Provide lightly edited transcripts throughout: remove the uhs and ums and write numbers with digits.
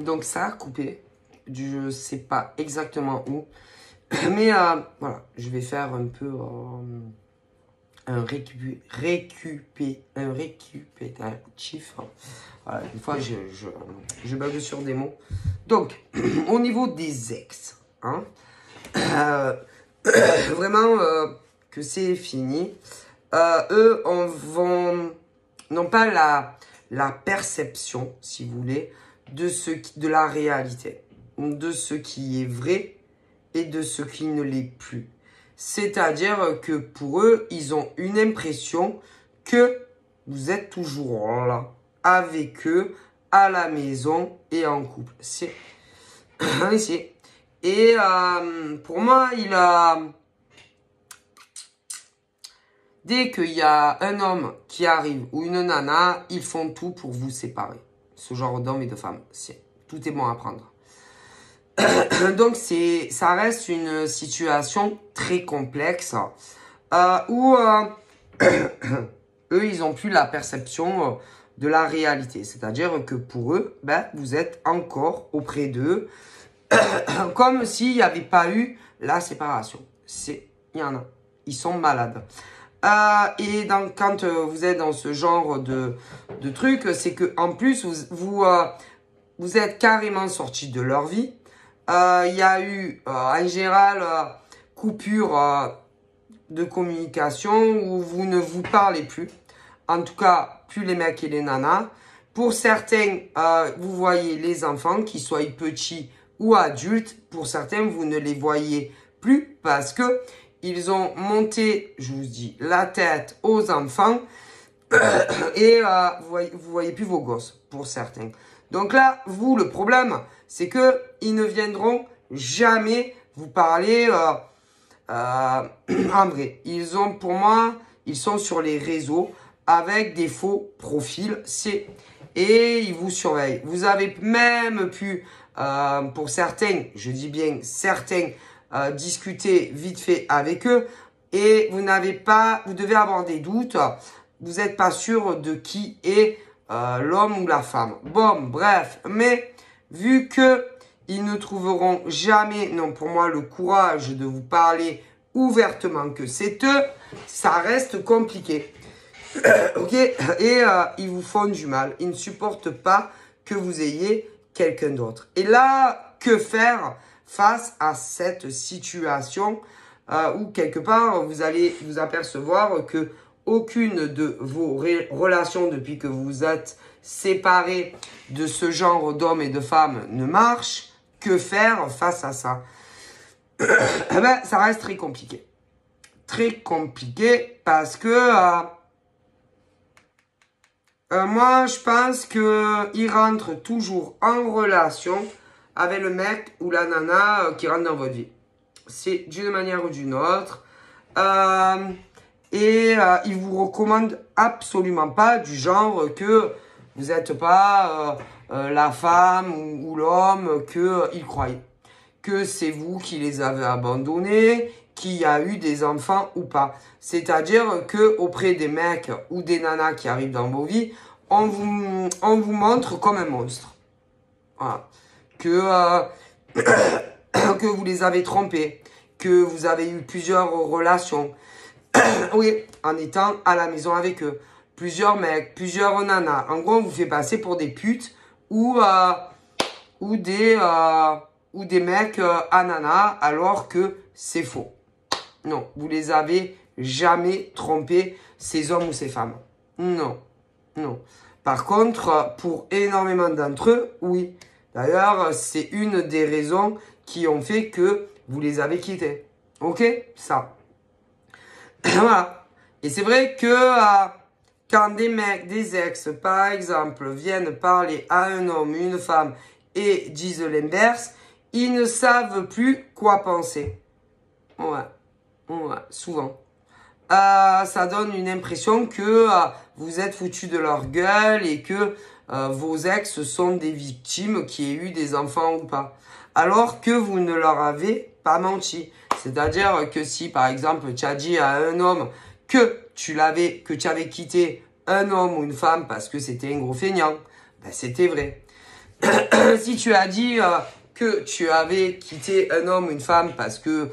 Donc ça a coupé. Je sais pas exactement où. Mais voilà, je vais faire un peu un récupératif. Voilà, une fois, je bug sur des mots. Donc, au niveau des ex, hein, vraiment que c'est fini. Eux n'ont pas la perception, si vous voulez, de la réalité, de ce qui est vrai et de ce qui ne l'est plus. C'est-à-dire que pour eux, ils ont une impression que vous êtes toujours là, avec eux, à la maison et en couple. C'est ici. Et pour moi, dès qu'il y a un homme qui arrive ou une nana, ils font tout pour vous séparer. Ce genre d'hommes et de femmes. Tout est bon à prendre. Donc, ça reste une situation très complexe où eux, ils n'ont plus la perception de la réalité. C'est-à-dire que pour eux, vous êtes encore auprès d'eux comme s'il n'y avait pas eu la séparation. Il y en a. Ils sont malades. Et quand vous êtes dans ce genre de truc, c'est que en plus, vous êtes carrément sorti de leur vie. Il y a eu en général coupure de communication où vous ne vous parlez plus. En tout cas, plus les mecs et les nanas. Pour certains, vous voyez les enfants, qu'ils soient petits ou adultes. Pour certains, vous ne les voyez plus parce que ils ont monté, je vous dis, la tête aux enfants et vous voyez plus vos gosses pour certains. Donc là, vous, le problème, c'est que ils ne viendront jamais vous parler en vrai. Pour moi, ils sont sur les réseaux avec des faux profils. Et ils vous surveillent. Vous avez même pu, pour certains, je dis bien certains, discuter vite fait avec eux. Et vous devez avoir des doutes. Vous n'êtes pas sûr de qui est l'homme ou la femme. Bon, bref. Mais vu que ils ne trouveront jamais, non, pour moi, le courage de vous parler ouvertement que c'est eux, ça reste compliqué. Ok, et ils vous font du mal. Ils ne supportent pas que vous ayez quelqu'un d'autre. Et là, que faire face à cette situation où quelque part vous allez vous apercevoir que aucune de vos relations depuis que vous êtes séparés de ce genre d'hommes et de femmes ne marche? Que faire face à ça? Ça reste très compliqué. Très compliqué parce que moi, je pense qu'ils rentrent toujours en relation avec le mec ou la nana qui rentre dans votre vie. C'est d'une manière ou d'une autre. Ils vous recommandent absolument pas du genre que vous n'êtes pas la femme ou l'homme qu'ils croient. Que c'est vous qui les avez abandonnés, qu'il y a eu des enfants ou pas. C'est-à-dire que auprès des mecs ou des nanas qui arrivent dans vos vies, on vous montre comme un monstre. Voilà. Que vous les avez trompés, que vous avez eu plusieurs relations. Oui, en étant à la maison avec eux. Plusieurs mecs, plusieurs nanas. En gros, on vous fait passer pour des putes ou des mecs à nana alors que c'est faux. Non, vous les avez jamais trompés, ces hommes ou ces femmes. Non, non. Par contre, pour énormément d'entre eux, oui. D'ailleurs, c'est une des raisons qui ont fait que vous les avez quittés. Ok? Ça. Voilà. Et c'est vrai que quand des mecs, des ex, par exemple, viennent parler à un homme, une femme et disent l'inverse, ils ne savent plus quoi penser. Ouais, souvent. Ça donne une impression que vous êtes foutus de leur gueule et que vos ex sont des victimes qui aient eu des enfants ou pas. Alors que vous ne leur avez pas menti. C'est-à-dire que si, par exemple, tu as dit à un homme que tu avais quitté un homme ou une femme parce que c'était un gros feignant, ben c'était vrai. si tu as dit que tu avais quitté un homme ou une femme parce que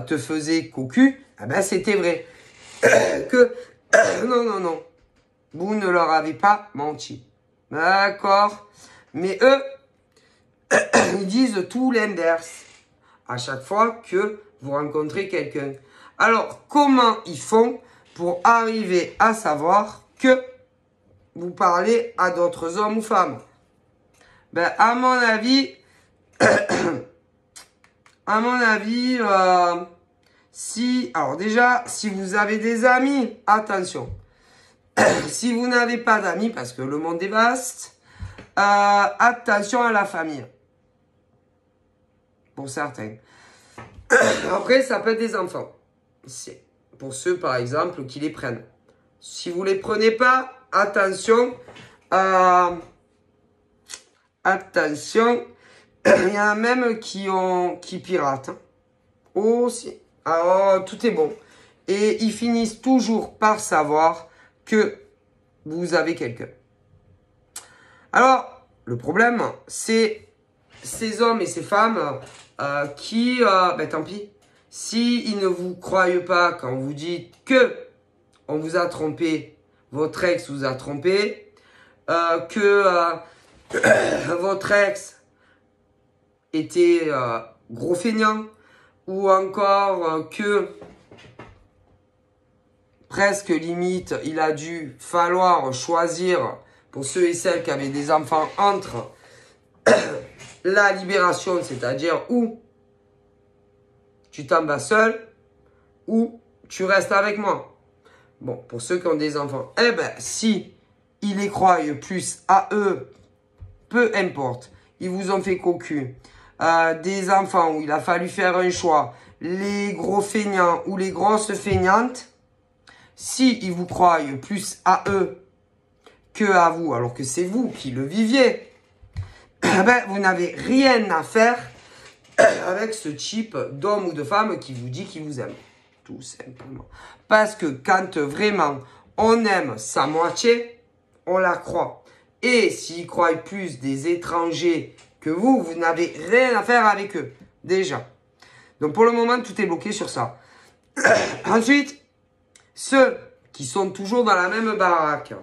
te faisait cocu, eh ben c'était vrai. Non. Vous ne leur avez pas menti. D'accord? Mais eux, ils disent tout l'inverse à chaque fois que vous rencontrez quelqu'un. Alors, comment ils font pour arriver à savoir que vous parlez à d'autres hommes ou femmes? Ben, à mon avis, alors déjà, si vous avez des amis, attention. Si vous n'avez pas d'amis, parce que le monde est vaste, attention à la famille. Pour certains. Après, ça peut être des enfants. Pour ceux, par exemple, qui les prennent. Si vous les prenez pas, attention. Attention. Il y en a même qui piratent. Aussi. Alors, tout est bon. Et ils finissent toujours par savoir que vous avez quelqu'un. Alors, le problème, c'est ces hommes et ces femmes qui, tant pis, s'ils ne vous croient pas quand vous dites que on vous a trompé, votre ex vous a trompé, que votre ex était gros feignant, ou encore que presque limite, il a dû falloir choisir pour ceux et celles qui avaient des enfants entre la libération, c'est-à-dire où tu t'en vas seul ou tu restes avec moi. Bon, pour ceux qui ont des enfants, eh ben, si ils les croient plus à eux, peu importe, ils vous ont fait cocu, des enfants où il a fallu faire un choix, les gros feignants ou les grosses feignantes, si ils vous croient plus à eux que à vous, alors que c'est vous qui le viviez, ben, vous n'avez rien à faire avec ce type d'homme ou de femme qui vous dit qu'il vous aime. Tout simplement. Parce que quand vraiment on aime sa moitié, on la croit. Et s'ils croient plus des étrangers que vous n'avez rien à faire avec eux. Déjà. Donc pour le moment, tout est bloqué sur ça. Ensuite, ceux qui sont toujours dans la même baraque.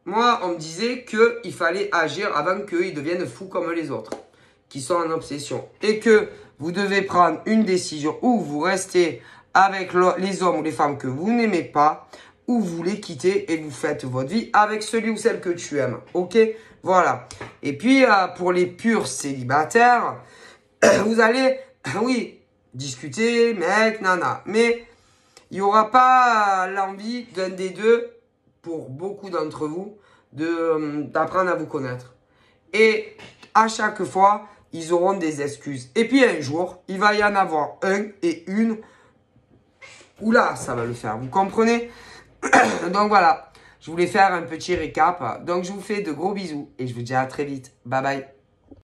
Moi, on me disait qu'il fallait agir avant qu'ils deviennent fous comme les autres, qui sont en obsession. Et que vous devez prendre une décision où vous restez avec les hommes ou les femmes que vous n'aimez pas, ou vous les quittez et vous faites votre vie avec celui ou celle que tu aimes. Ok? Voilà. Et puis, pour les purs célibataires, vous allez, oui, discuter, mec, nana. Mais il n'y aura pas l'envie d'un des deux, pour beaucoup d'entre vous, d'apprendre à vous connaître. Et à chaque fois, ils auront des excuses. Et puis un jour, il va y en avoir un et une où là, ça va le faire. Vous comprenez? Donc voilà, je voulais faire un petit récap. Donc je vous fais de gros bisous et je vous dis à très vite. Bye bye.